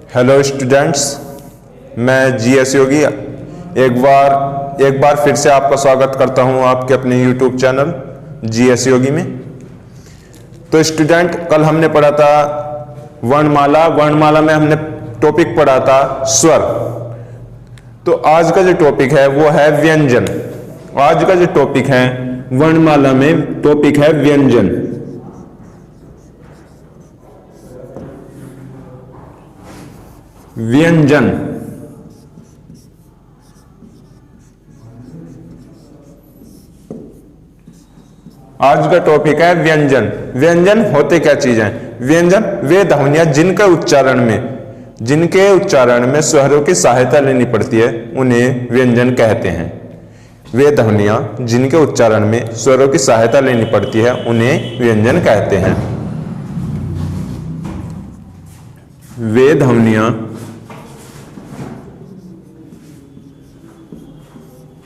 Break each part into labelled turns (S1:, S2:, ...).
S1: Hello students, मैं GS योगी एक बार फिर से आपका स्वागत करता हूं आपके अपने यूट्यूब चैनल जीएस योगी में। तो स्टूडेंट, कल हमने पढ़ा था वर्णमाला में हमने टॉपिक पढ़ा था स्वर। तो आज का जो टॉपिक है वो है व्यंजन। आज का जो टॉपिक है वर्णमाला में टॉपिक है व्यंजन। व्यंजन आज का टॉपिक है व्यंजन। व्यंजन होते क्या चीज हैं? व्यंजन वे ध्वनियां जिनके उच्चारण में स्वरों की सहायता लेनी पड़ती है उन्हें व्यंजन कहते हैं। वे ध्वनियां जिनके उच्चारण में स्वरों की सहायता लेनी पड़ती है उन्हें व्यंजन कहते हैं। वे ध्वनियां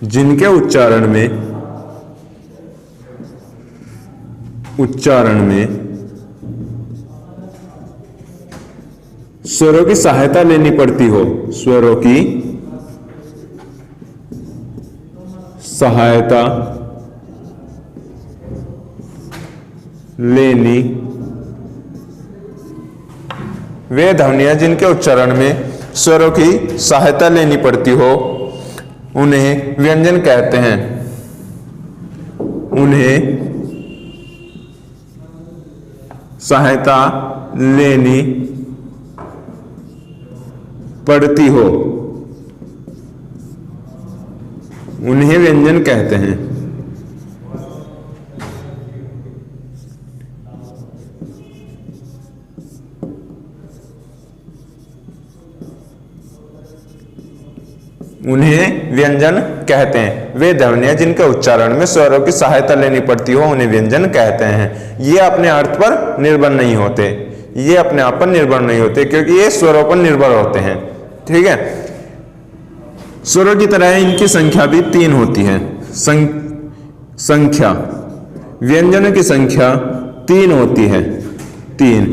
S1: जिनके उच्चारण में स्वरों की सहायता लेनी पड़ती हो, स्वरों की सहायता लेनी, वे ध्वनियां जिनके उच्चारण में स्वरों की सहायता लेनी पड़ती हो उन्हें व्यंजन कहते हैं। उन्हें सहायता लेनी पड़ती हो उन्हें व्यंजन कहते हैं। उन्हें व्यंजन कहते हैं। वे ध्वनियां जिनके उच्चारण में स्वरों की सहायता लेनी पड़ती हो उन्हें व्यंजन कहते हैं। ये अपने अर्थ पर निर्भर नहीं होते, ये अपने आप पर निर्भर नहीं होते क्योंकि ये स्वरों पर निर्भर होते हैं। ठीक है। स्वरों की तरह इनकी संख्या भी 3 होती है। संख्या व्यंजनों की संख्या 3 होती है। 3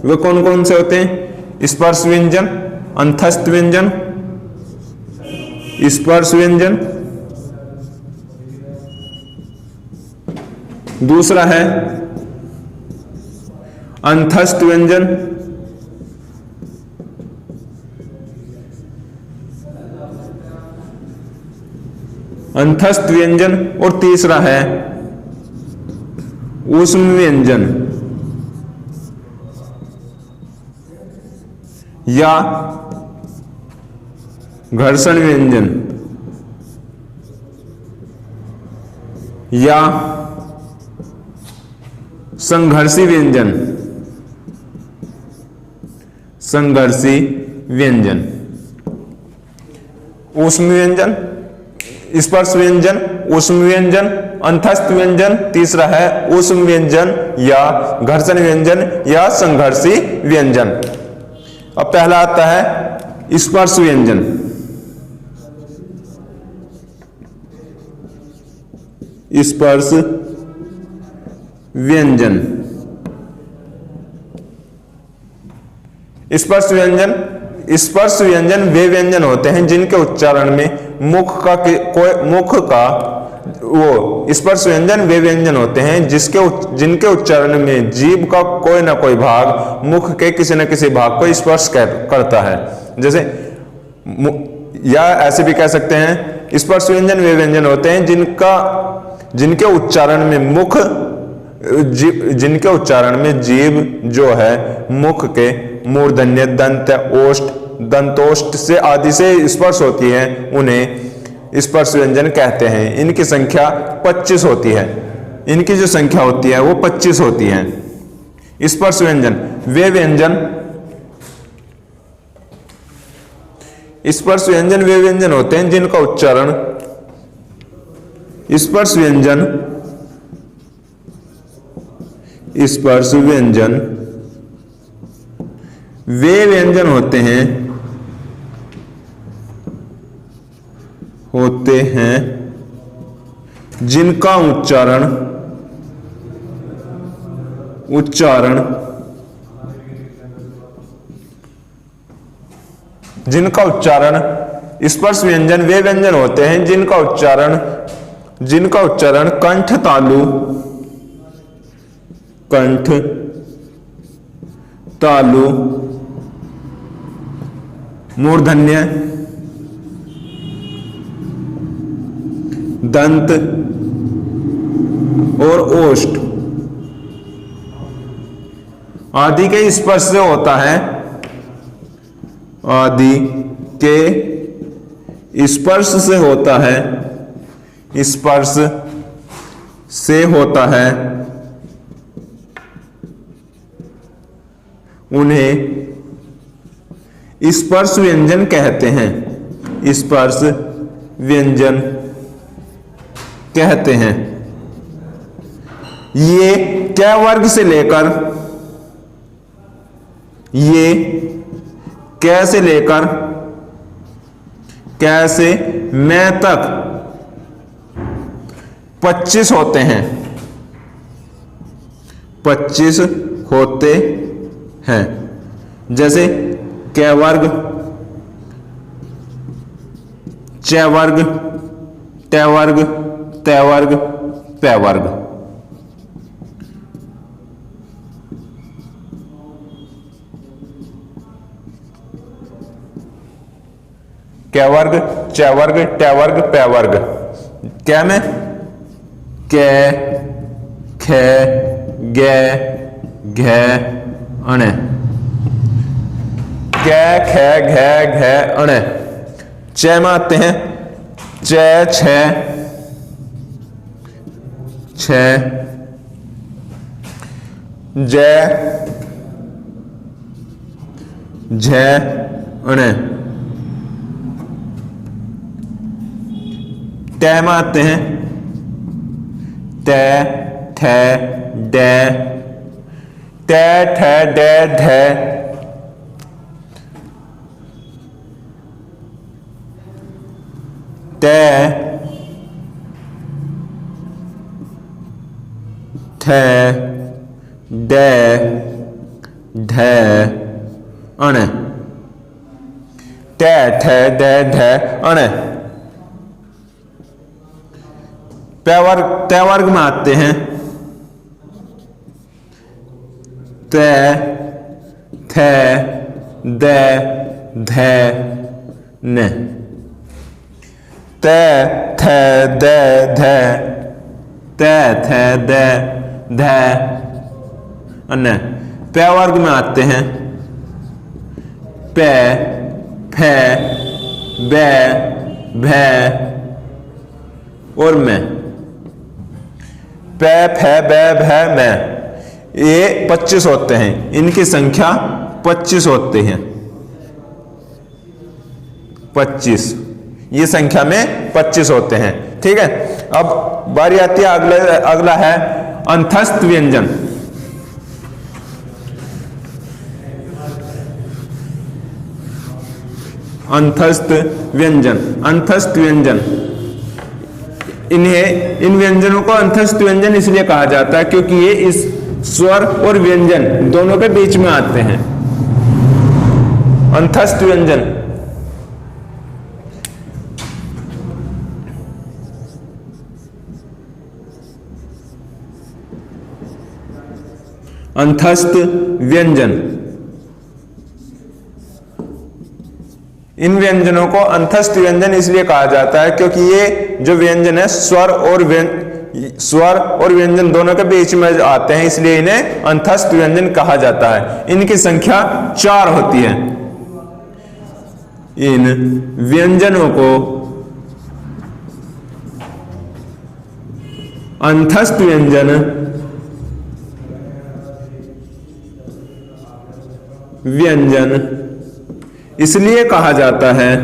S1: वे कौन कौन से होते हैं? स्पर्श व्यंजन, अंतस्थ व्यंजन, स्पर्श व्यंजन, दूसरा है अंतस्थ व्यंजन, अंतस्थ व्यंजन और तीसरा है ऊष्म व्यंजन या घर्षण व्यंजन या संघर्षी व्यंजन। संघर्षी व्यंजन, ऊष्म व्यंजन, स्पर्श व्यंजन, ऊष्म व्यंजन, अंतस्थ व्यंजन, तीसरा है ऊष्म व्यंजन या घर्षण व्यंजन या संघर्षी व्यंजन। अब पहला आता है स्पर्श व्यंजन। स्पर्श व्यंजन, स्पर्श व्यंजन, स्पर्श व्यंजन वे व्यंजन होते हैं जिनके उच्चारण में स्पर्श व्यंजन वे व्यंजन होते हैं जिनके उच्चारण में जीभ का कोई ना कोई भाग मुख के किसी न किसी भाग को स्पर्श करता है। जैसे या ऐसे भी कह सकते हैं स्पर्श व्यंजन वे व्यंजन होते हैं जिनके उच्चारण में जीभ जो है मुख के मूर्धन्य दंत, ओष्ठ, दंतोष्ठ से आदि से स्पर्श होती है उन्हें स्पर्श व्यंजन कहते हैं। इनकी संख्या 25 होती है। इनकी जो संख्या होती है वो 25 होती है। स्पर्श व्यंजन वे व्यंजन स्पर्श व्यंजन वे व्यंजन होते हैं जिनका उच्चारण स्पर्श व्यंजन वे व्यंजन होते हैं जिनका उच्चारण जिनका उच्चारण स्पर्श व्यंजन वे व्यंजन होते हैं जिनका उच्चारण कंठ तालु मूर्धन्य दंत और ओष्ठ आदि के स्पर्श से होता है, आदि के स्पर्श से होता है, स्पर्श से होता है, उन्हें स्पर्श व्यंजन कहते हैं, स्पर्श व्यंजन कहते हैं। ये क्या वर्ग से लेकर कैसे लेकर कैसे मैं तक 25 होते हैं, 25 होते हैं। जैसे कै वर्ग, च वर्ग, ट वर्ग, त वर्ग, प वर्ग। कै वर्ग, च वर्ग, ट वर्ग, प वर्ग। क्या में कै, ख, ग, घ, अण। कै, ख, घ, घ, अण। च में आते हैं च, छ, छ, ज, झ, अण। ट में आते हैं त, ठ, ड, ट, ठ, ड, ढ। ट, ठ, ड, ढ, अण। ट, ठ, ड, ढ, अण। प वर्ग में आते हैं त, थ, द, ध, न। त, थ, द, ध, त, थ, द, ध, न। प वर्ग में आते हैं प, फ, ब, भ और मैं। प, फ, ब, भ, मैं। ये 25 होते हैं, इनकी संख्या 25 होते हैं, 25। ये संख्या में 25 होते हैं। ठीक है, अब बारी आती है अगला है अंतस्थ व्यंजन। अंतस्थ व्यंजन इन व्यंजनों को अंतस्थ व्यंजन इसलिए कहा जाता है क्योंकि ये इस स्वर और व्यंजन दोनों के बीच में आते हैं। अंतस्थ व्यंजन इन व्यंजनों को अंतस्थ व्यंजन इसलिए कहा जाता है क्योंकि ये जो व्यंजन है स्वर और व्यंजन दोनों के बीच में आते हैं, इसलिए इन्हें अंतस्थ व्यंजन कहा जाता है। इनकी संख्या 4 होती है। इन व्यंजनों को अंतस्थ व्यंजन इसलिए कहा जाता है,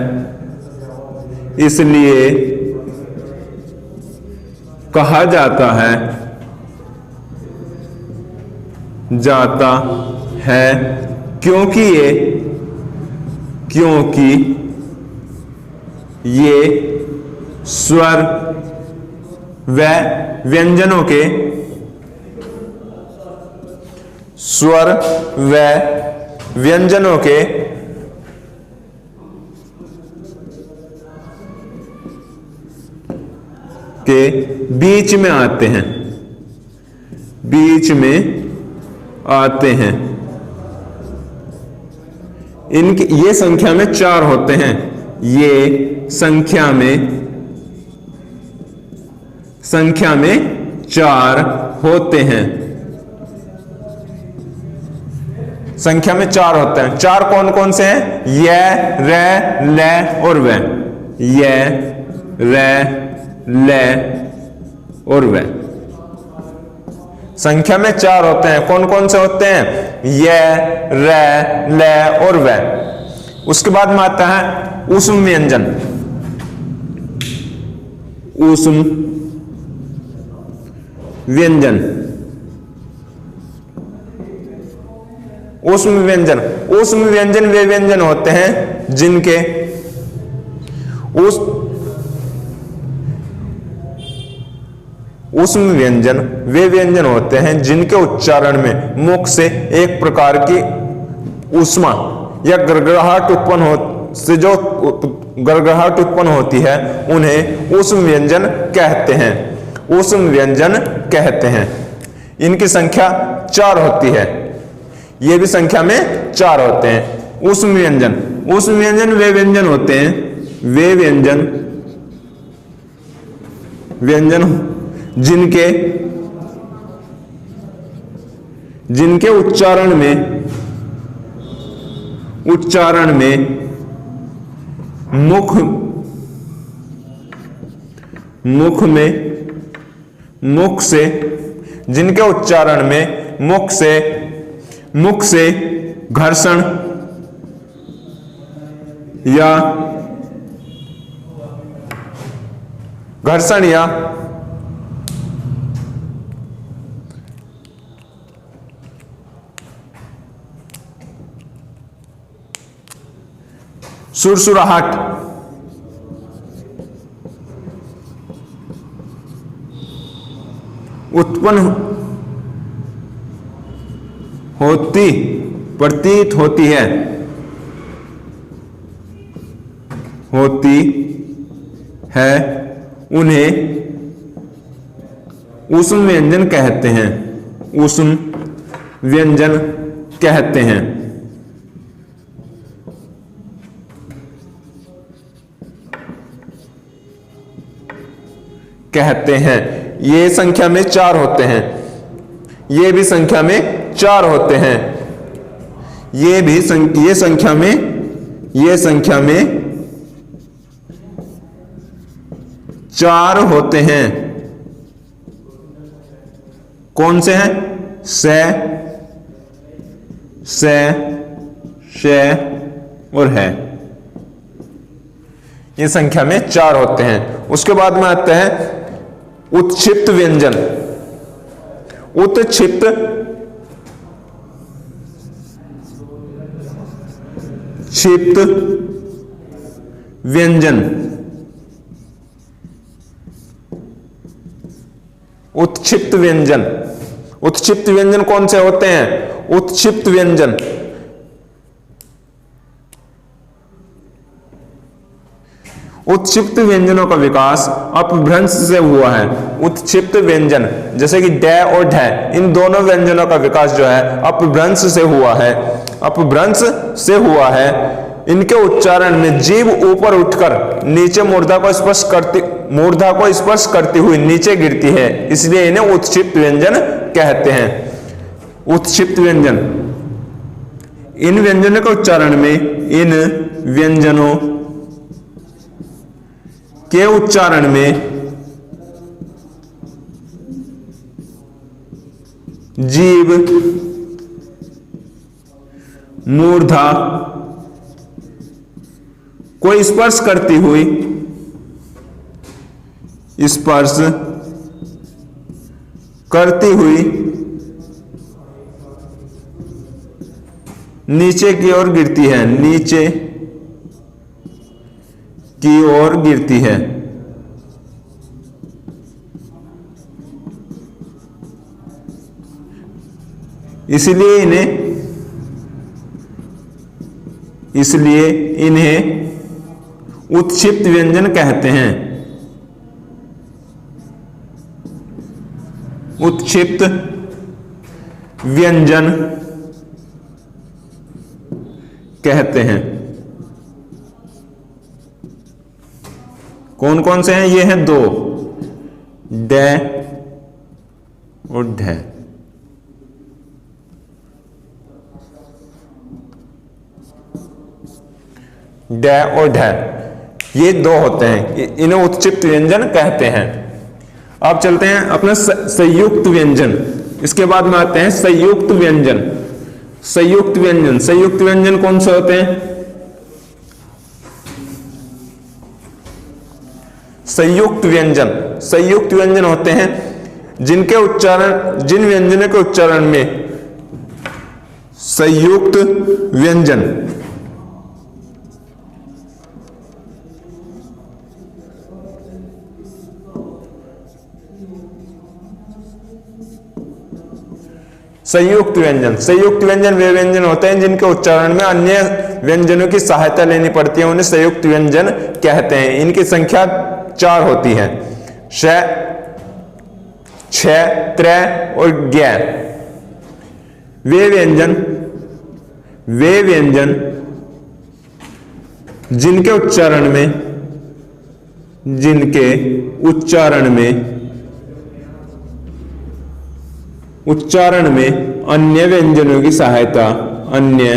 S1: क्योंकि ये स्वर व व्यंजनों के के बीच में आते हैं, बीच में आते हैं। इनके ये संख्या में 4 होते हैं, ये संख्या में 4 होते हैं, संख्या में 4 होते हैं। 4 कौन कौन से हैं? य, रे, ले और वे। य, रे, ले और वे। संख्या में 4 होते हैं। कौन कौन से होते हैं? य, रे, ले और वे। उसके बाद में आता है ऊष्म व्यंजन। ऊष्म व्यंजन। ऊष्म व्यंजन। ऊष्म व्यंजन वे व्यंजन होते हैं जिनके ऊष्म व्यंजन वे व्यंजन होते हैं जिनके उच्चारण में मुख से एक प्रकार की ऊष्मा या गड़गड़ाहट उत्पन्न होती है, उन्हें ऊष्म व्यंजन कहते हैं। ऊष्म व्यंजन कहते हैं। इनकी संख्या 4 होती है, ये भी संख्या में 4 होते हैं। ऊष्म व्यंजन। ऊष्म व्यंजन वे व्यंजन होते हैं, वे व्यंजन जिनके उच्चारण में मुख से घर्षण या सुरसुराहट उत्पन्न प्रतीत होती है, उन्हें ऊष्म व्यंजन कहते हैं। ऊष्म व्यंजन कहते हैं। ये संख्या में 4 होते हैं, ये भी संख्या में 4 होते हैं। ये संख्या में 4 होते हैं। कौन से हैं? से, शे और है। ये संख्या में 4 होते हैं। उसके बाद में आते हैं उत्क्षिप्त व्यंजन। उत्क्षिप्त व्यंजन। उत्क्षिप्त व्यंजन कौन से होते हैं? उत्क्षिप्त व्यंजन उत्क्षिप्त व्यंजनों का विकास अपभ्रंश से हुआ है। उत्क्षिप्त व्यंजन जैसे कि ड और ढ, इन दोनों व्यंजनों का विकास जो है अपभ्रंश से हुआ है। इनके उच्चारण में जीभ ऊपर उठकर नीचे मूर्धा को स्पर्श करती हुई नीचे गिरती है, इसलिए इन्हें उत्क्षिप्त व्यंजन कहते हैं। उत्क्षिप्त व्यंजन। इन व्यंजनों के उच्चारण में जीभ मूर्धा को स्पर्श करती हुई नीचे की ओर गिरती है। इसलिए इन्हें उत्क्षिप्त व्यंजन कहते हैं। उत्क्षिप्त व्यंजन कहते हैं। कौन कौन से हैं? ये हैं दो, ड और ढ। ड और ढ ये दो होते हैं, इन्हें उत्क्षिप्त व्यंजन कहते हैं। अब चलते हैं अपने संयुक्त व्यंजन। इसके बाद में आते हैं संयुक्त व्यंजन। संयुक्त व्यंजन, संयुक्त व्यंजन कौन से होते हैं? संयुक्त व्यंजन, संयुक्त व्यंजन होते हैं जिनके उच्चारण, जिन व्यंजनों के उच्चारण में संयुक्त व्यंजन संयुक्त व्यंजन, संयुक्त व्यंजन वे व्यंजन होते हैं जिनके उच्चारण में अन्य व्यंजनों की सहायता लेनी पड़ती है, उन्हें संयुक्त व्यंजन कहते हैं। इनकी संख्या 4 होती है, श, छ, त्र और ज्ञ। वे व्यंजन जिनके उच्चारण में अन्य व्यंजनों की सहायता, अन्य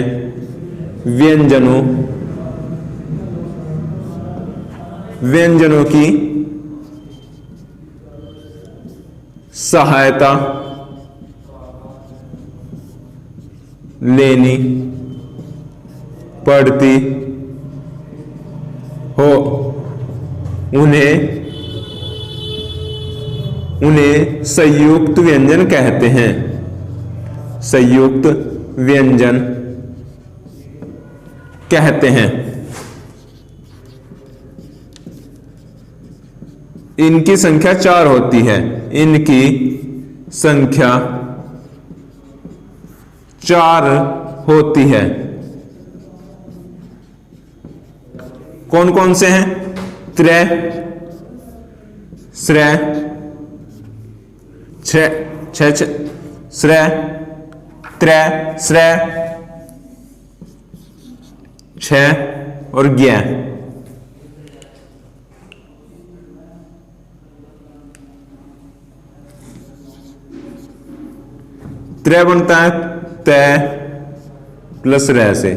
S1: व्यंजनों की सहायता लेनी पड़ती हो, उन्हें संयुक्त व्यंजन कहते हैं। संयुक्त व्यंजन कहते हैं। इनकी संख्या 4 होती है, इनकी संख्या 4 होती है। कौन कौन से हैं? त्र, स्र, छ, स्र, त्र, स्र, छ और ज्ञ। त्र बनता है त प्लस र से,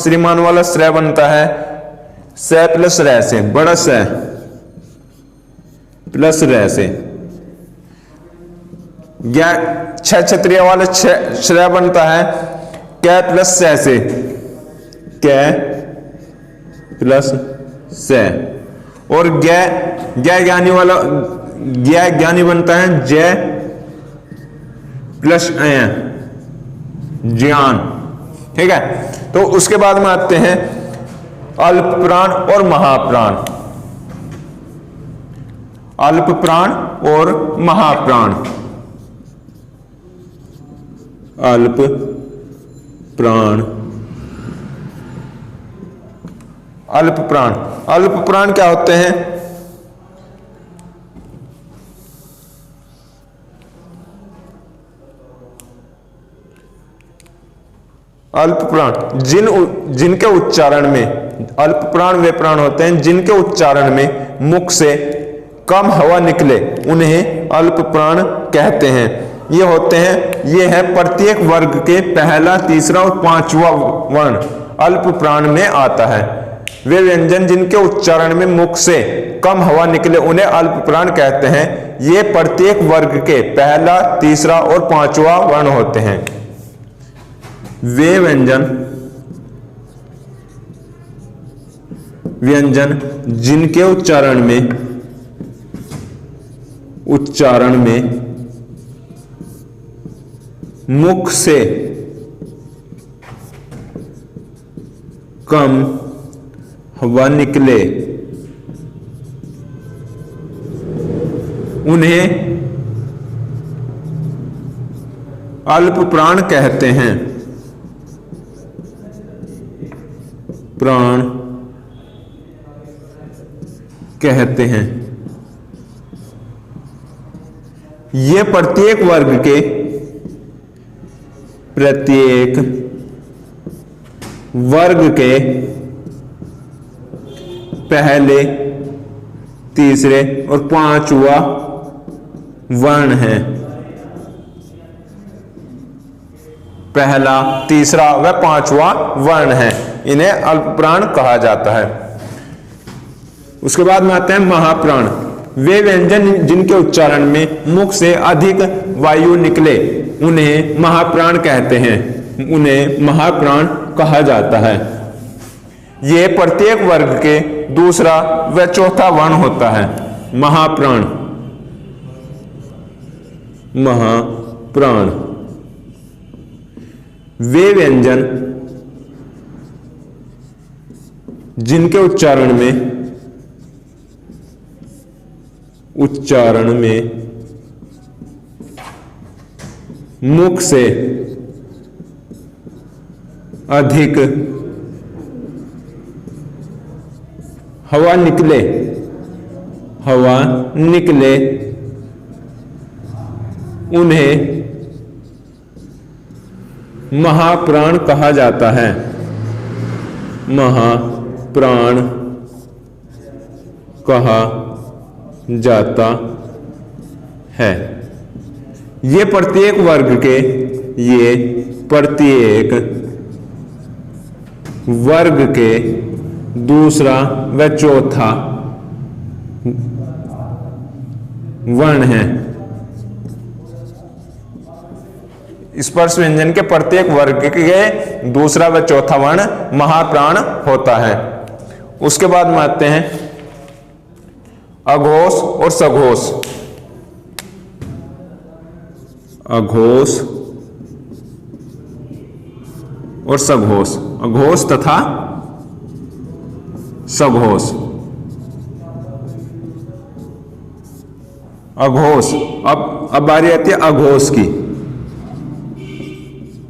S1: श्रीमान वाला श्र बनता है स प्लस र से, बड़ा स प्लस र से। क्षत्रिय वाला श्र बनता है क प्लस स से, क प्लस स। और ज्ञानी वाला ज्ञानी बनता है ज प्लस अय, ज्ञान। ठीक है, तो उसके बाद में आते हैं अल्प प्राण और महाप्राण। अल्प प्राण और महाप्राण। अल्प प्राण, अल्प प्राण, अल्प प्राण क्या होते हैं? अल्प प्राण जिनके उच्चारण में, अल्प प्राण वे प्राण होते हैं जिनके उच्चारण में मुख से कम हवा निकले, उन्हें अल्प प्राण कहते हैं। ये है प्रत्येक वर्ग के पहला, तीसरा और पांचवा वर्ण अल्प प्राण में आता है। वे व्यंजन जिनके उच्चारण में मुख से कम हवा निकले, उन्हें अल्प प्राण कहते हैं। ये प्रत्येक वर्ग के पहला, तीसरा और पांचवा वर्ण होते हैं। वे व्यंजन जिनके उच्चारण में मुख से कम हवा निकले, उन्हें अल्प प्राण कहते हैं। प्राण कहते हैं। ये प्रत्येक वर्ग के पहले, तीसरे और पांचवा वर्ण है। पहला, तीसरा व पांचवा वर्ण है, इन्हें अल्पप्राण कहा जाता है। उसके बाद में आते हैं महाप्राण। वे व्यंजन जिनके उच्चारण में मुख से अधिक वायु निकले उन्हें महाप्राण कहते हैं, उन्हें महाप्राण कहा जाता है। ये प्रत्येक वर्ग के दूसरा व चौथा वर्ण होता है। महाप्राण, महाप्राण। वे व्यंजन जिनके उच्चारण में मुख से अधिक हवा निकले उन्हें महाप्राण कहा जाता है। महाप्राण कहा जाता है। ये प्रत्येक वर्ग के दूसरा व चौथा वर्ण है। स्पर्श व्यंजन के प्रत्येक वर्ग के दूसरा व चौथा वर्ण महाप्राण होता है। उसके बाद में आते हैं अघोष और सघोष। अघोष और सघोष, अघोष तथा सघोष। अघोष, अब बारी आती है अघोष की।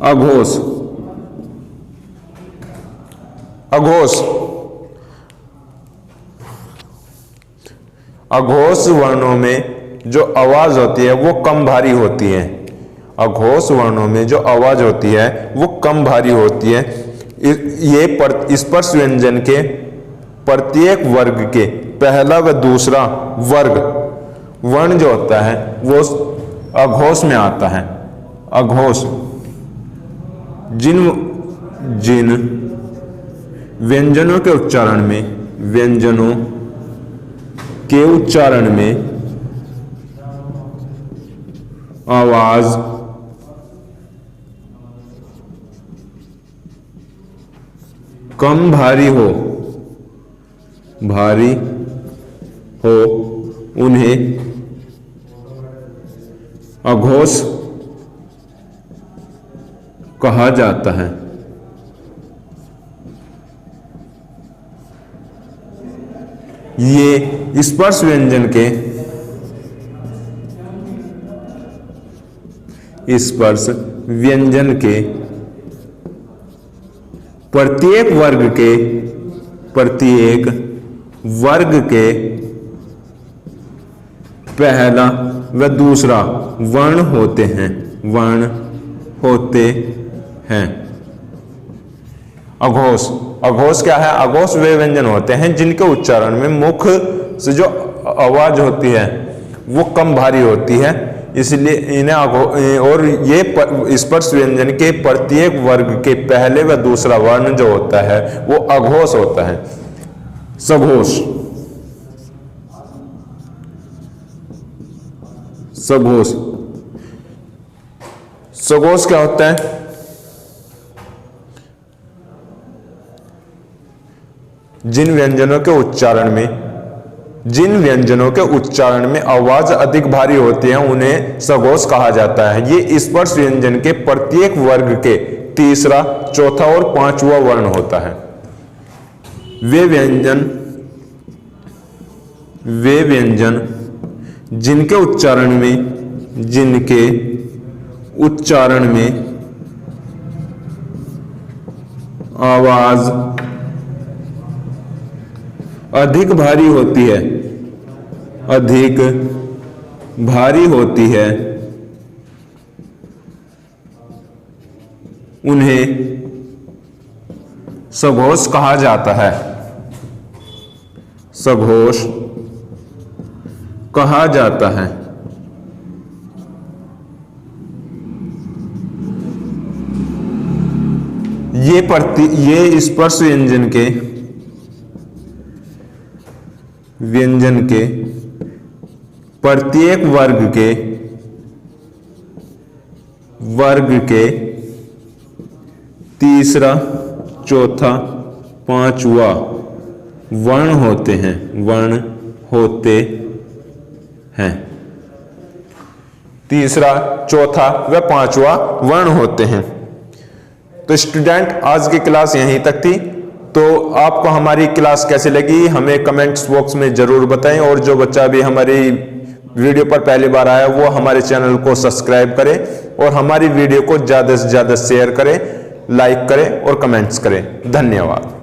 S1: अघोष, अघोष, अघोष वर्णों में जो आवाज होती है वो कम भारी होती है। अघोष वर्णों में जो आवाज होती है वो कम भारी होती है। ये स्पर्श व्यंजन के प्रत्येक वर्ग के पहला व दूसरा वर्ण जो होता है वो अघोष में आता है। अघोष, जिन व्यंजनों के उच्चारण में आवाज कम भारी हो उन्हें अघोष कहा जाता है। ये स्पर्श व्यंजन के प्रत्येक वर्ग के पहला व दूसरा वर्ण होते हैं। अघोष क्या है? अघोष वे व्यंजन होते हैं जिनके उच्चारण में मुख से जो आवाज होती है वो कम भारी होती है, इसलिए इन्हें और ये स्पर्श व्यंजन के प्रत्येक वर्ग के पहले व दूसरा वर्ण जो होता है वो अघोष होता है। सघोष, सघोष क्या होता है? जिन व्यंजनों के उच्चारण में आवाज अधिक भारी होती है उन्हें सघोष कहा जाता है। ये स्पर्श व्यंजन के प्रत्येक वर्ग के तीसरा, चौथा और पांचवा वर्ण होता है। वे व्यंजन जिनके उच्चारण में आवाज अधिक भारी होती है, अधिक भारी होती है उन्हें सघोष कहा जाता है। सघोष कहा जाता है। ये स्पर्श व्यंजन के प्रत्येक वर्ग के तीसरा, चौथा, पांचवा वर्ण होते हैं। तीसरा, चौथा व पांचवा वर्ण होते हैं। तो स्टूडेंट, आज की क्लास यहीं तक थी। तो आपको हमारी क्लास कैसे लगी हमें कमेंट्स बॉक्स में जरूर बताएं, और जो बच्चा भी हमारी वीडियो पर पहली बार आया वो हमारे चैनल को सब्सक्राइब करे और हमारी वीडियो को ज्यादा से ज्यादा शेयर करें, लाइक करें और कमेंट्स करें। धन्यवाद।